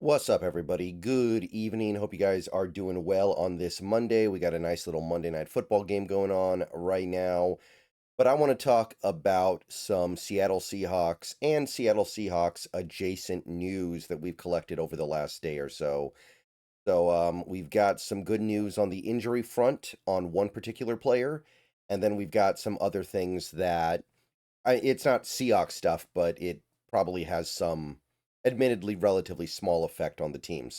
What's up, everybody? Good evening. Hope you guys are doing well on this Monday. We got a nice little Monday night football game going on right now. But I want to talk about some Seattle Seahawks and Seattle Seahawks adjacent news that we've collected over the last day or so. We've got some good news on the injury front on one particular player, and then we've got some other things that it's not Seahawks stuff, but it probably has some admittedly relatively small effect on the team.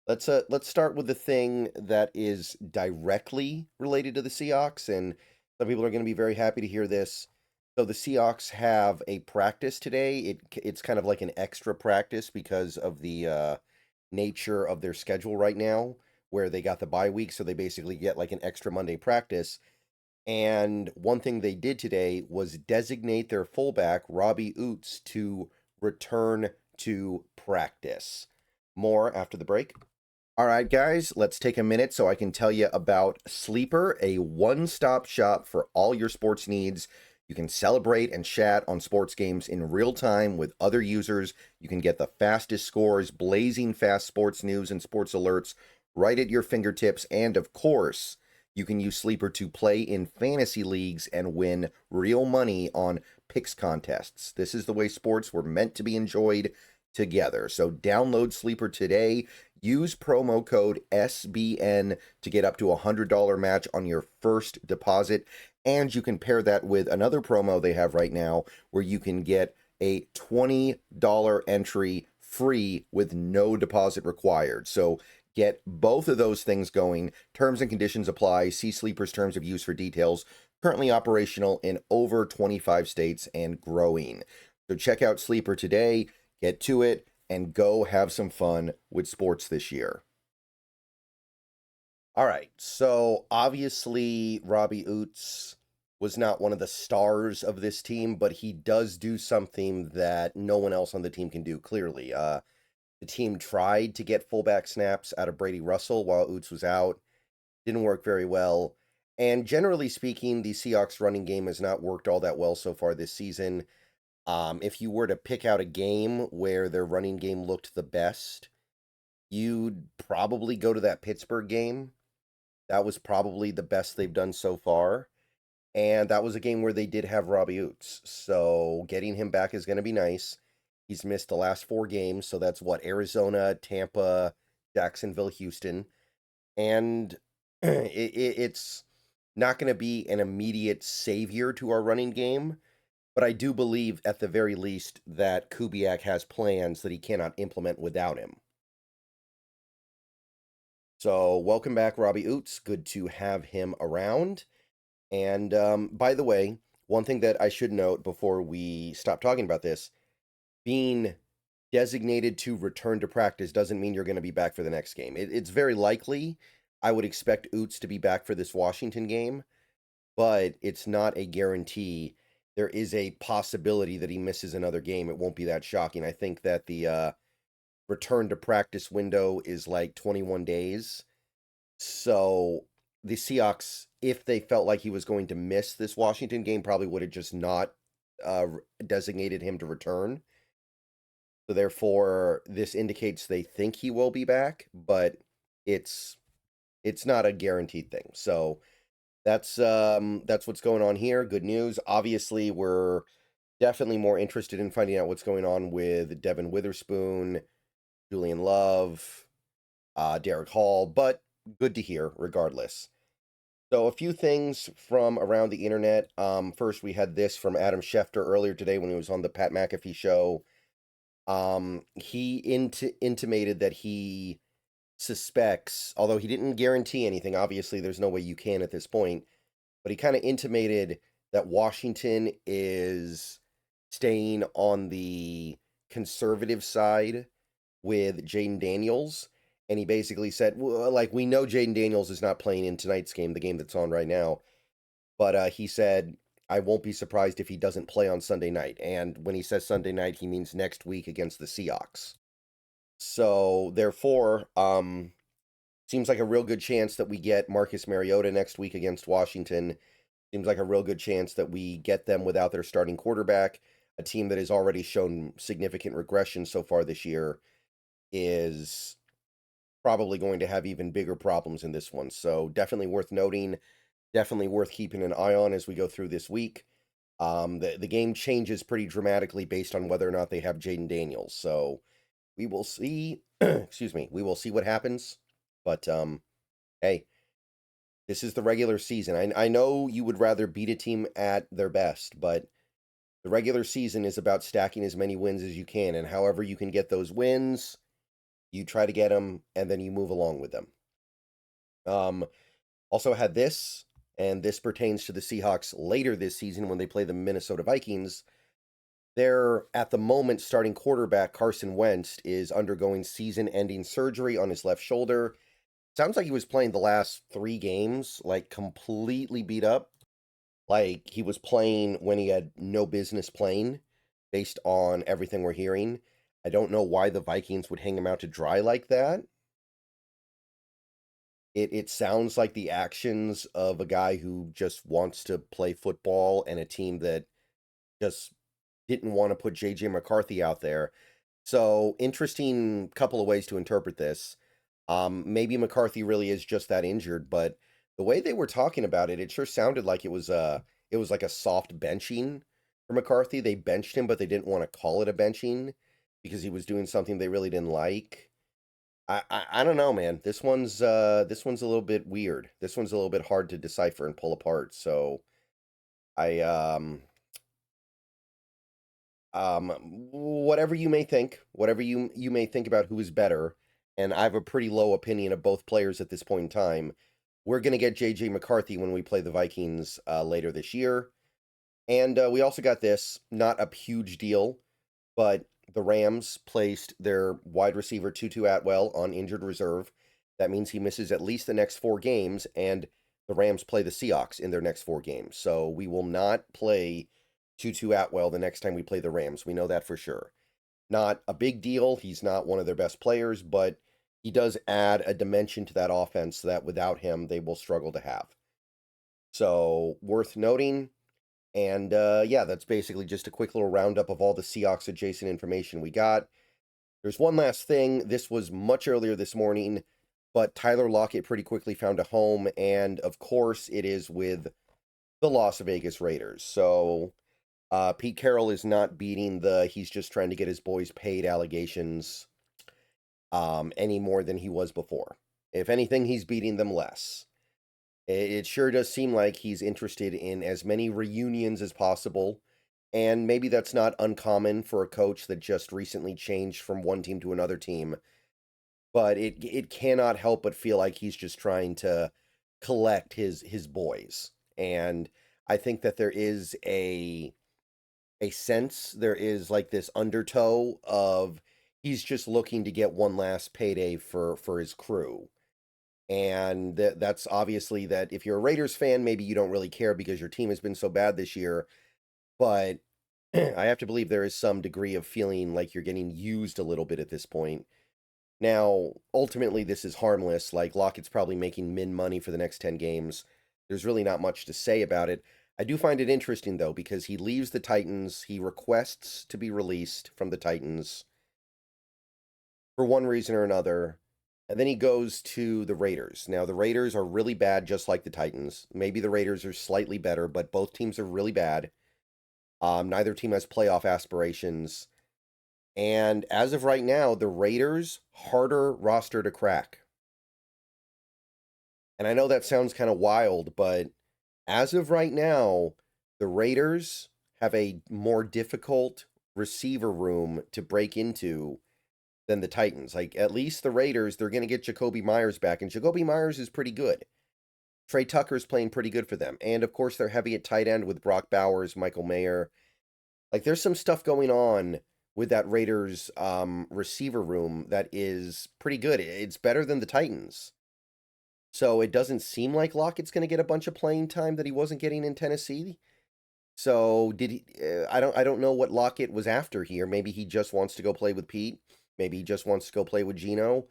Let's start with the thing that is directly related to the Seahawks, and some people are going to be very happy to hear this. So the Seahawks have a practice today. It's kind of like an extra practice because of the nature of their schedule right now, where they got the bye week, so they basically get like an extra Monday practice. And one thing they did today was designate their fullback, Robbie Ouzts, to return to practice. More after the break. All right, guys, let's take a minute so I can tell you about Sleeper, a one-stop shop for all your sports needs. You can celebrate and chat on sports games in real time with other users. You can get the fastest scores, blazing fast sports news and sports alerts right at your fingertips. And of course, you can use Sleeper to play in fantasy leagues and win real money on picks contests. This is the way sports were meant to be enjoyed together. So download Sleeper today. Use promo code SBN to get up to a $100 match on your first deposit. And you can pair that with another promo they have right now where you can get a $20 entry free with no deposit required. So get both of those things going. Terms and conditions apply. See Sleeper's terms of use for details. Currently operational in over 25 states and growing. So check out Sleeper today. Get to it and go have some fun with sports this year. All right, so obviously Robbie Ouzts was not one of the stars of this team, but he does do something that no one else on the team can do, clearly. The team tried to get fullback snaps out of Brady Russell while Ouzts was out. Didn't work very well. And generally speaking, the Seahawks running game has not worked all that well so far this season. If you were to pick out a game where their running game looked the best, you'd probably go to that Pittsburgh game. That was probably the best they've done so far. And that was a game where they did have Robbie Ouzts. So getting him back is going to be nice. He's missed the last 4 games. So that's what, Arizona, Tampa, Jacksonville, Houston. And it's not going to be an immediate savior to our running game. But I do believe, at the very least, that Kubiak has plans that he cannot implement without him. So, welcome back, Robbie Ouzts. Good to have him around. And by the way, one thing that I should note before we stop talking about this, being designated to return to practice doesn't mean you're going to be back for the next game. It's very likely. I would expect Ouzts to be back for this Washington game, but it's not a guarantee. There is a possibility that he misses another game. It won't be that shocking. I think that the return to practice window is like 21 days. So the Seahawks, if they felt like he was going to miss this Washington game, probably would have just not designated him to return. So therefore, this indicates they think he will be back, but it's not a guaranteed thing. So that's what's going on here. Good news. Obviously, we're definitely more interested in finding out what's going on with Devin Witherspoon, Julian Love, Derek Hall, but good to hear regardless. So a few things from around the internet. First, we had this from Adam Schefter earlier today when he was on the Pat McAfee show. He intimated that he suspects, although he didn't guarantee anything, obviously there's no way you can at this point, but he kind of intimated that Washington is staying on the conservative side with Jaden Daniels. And he basically said, well, like, we know Jaden Daniels is not playing in tonight's game, the game that's on right now. But he said, I won't be surprised if he doesn't play on Sunday night. And when he says Sunday night, he means next week against the Seahawks. So, therefore, seems like a real good chance that we get Marcus Mariota next week against Washington. Seems like a real good chance that we get them without their starting quarterback, a team that has already shown significant regression so far this year. is probably going to have even bigger problems in this one. So definitely worth noting, definitely worth keeping an eye on as we go through this week. The game changes pretty dramatically based on whether or not they have Jaden Daniels. So we will see. Excuse me. We will see what happens. But hey, this is the regular season. I know you would rather beat a team at their best, but the regular season is about stacking as many wins as you can, and however you can get those wins, you try to get them, and then you move along with them. Also had this, and this pertains to the Seahawks later this season when they play the Minnesota Vikings. Their, at the moment, starting quarterback, Carson Wentz, is undergoing season-ending surgery on his left shoulder. Sounds like he was playing the last 3 games, like, completely beat up. Like, he was playing when he had no business playing, based on everything we're hearing. I don't know why the Vikings would hang him out to dry like that. It sounds like the actions of a guy who just wants to play football and a team that just didn't want to put J.J. McCarthy out there. So, interesting couple of ways to interpret this. Maybe McCarthy really is just that injured, but the way they were talking about it, it sure sounded like it was like a soft benching for McCarthy. They benched him, but they didn't want to call it a benching because he was doing something they really didn't like. I don't know, man. This one's a little bit weird. This one's a little bit hard to decipher and pull apart. So I whatever you may think, whatever you may think about who is better, and I have a pretty low opinion of both players at this point in time. We're gonna get JJ McCarthy when we play the Vikings later this year, and we also got this, not a huge deal, but the Rams placed their wide receiver Tutu Atwell on injured reserve. That means he misses at least the next 4 games, and the Rams play the Seahawks in their next 4 games. So we will not play Tutu Atwell the next time we play the Rams. We know that for sure. Not a big deal. He's not one of their best players, but he does add a dimension to that offense that without him, they will struggle to have. So worth noting. And yeah, that's basically just a quick little roundup of all the Seahawks adjacent information we got. There's one last thing. This was much earlier this morning, but Tyler Lockett pretty quickly found a home, and of course it is with the Las Vegas Raiders. So Pete Carroll is not beating the he's just trying to get his boys paid allegations any more than he was before. If anything, he's beating them less. It sure does seem like he's interested in as many reunions as possible, and maybe that's not uncommon for a coach that just recently changed from one team to another team, but it cannot help but feel like he's just trying to collect his boys. And I think that there is a sense, there is like this undertow of he's just looking to get one last payday for his crew. And that's obviously that if you're a Raiders fan, maybe you don't really care because your team has been so bad this year. But I have to believe there is some degree of feeling like you're getting used a little bit at this point. Now, ultimately, this is harmless. Like, Lockett's probably making min money for the next 10 games. There's really not much to say about it. I do find it interesting, though, because he leaves the Titans. He requests to be released from the Titans for one reason or another. And then he goes to the Raiders. Now, the Raiders are really bad, just like the Titans. Maybe the Raiders are slightly better, but both teams are really bad. Neither team has playoff aspirations. And as of right now, the Raiders, harder roster to crack. And I know that sounds kind of wild, but as of right now, the Raiders have a more difficult receiver room to break into than the Titans. Like, at least the Raiders, they're going to get Jacoby Myers back, and Jacoby Myers is pretty good. Trey Tucker's playing pretty good for them. And, of course, they're heavy at tight end with Brock Bowers, Michael Mayer. Like, there's some stuff going on with that Raiders receiver room that is pretty good. It's better than the Titans. So it doesn't seem like Lockett's going to get a bunch of playing time that he wasn't getting in Tennessee. So did he? I don't know what Lockett was after here. Maybe he just wants to go play with Pete. Maybe he just wants to go play with Gino.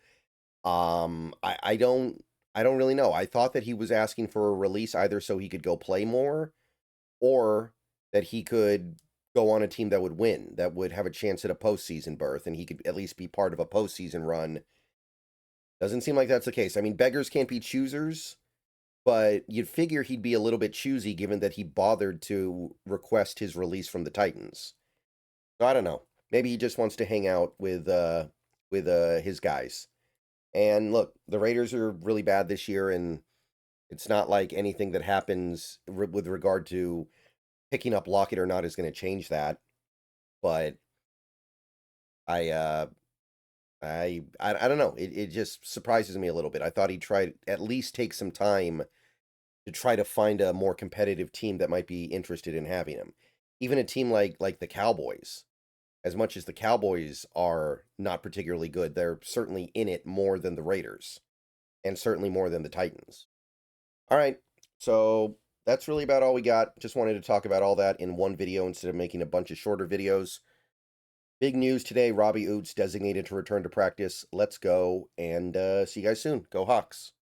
I don't really know. I thought that he was asking for a release either so he could go play more, or that he could go on a team that would win, that would have a chance at a postseason berth, and he could at least be part of a postseason run. Doesn't seem like that's the case. I mean, beggars can't be choosers, but you'd figure he'd be a little bit choosy given that he bothered to request his release from the Titans. So I don't know. Maybe he just wants to hang out with his guys. And look, the Raiders are really bad this year, and it's not like anything that happens with regard to picking up Lockett or not is going to change that. But I uh I don't know. It just surprises me a little bit. I thought he'd try at least take some time to try to find a more competitive team that might be interested in having him. Even a team like the Cowboys, as much as the Cowboys are not particularly good, they're certainly in it more than the Raiders, and certainly more than the Titans. All right, so that's really about all we got. Just wanted to talk about all that in one video instead of making a bunch of shorter videos. Big news today, Robbie Ouzts designated to return to practice. Let's go, and see you guys soon. Go Hawks.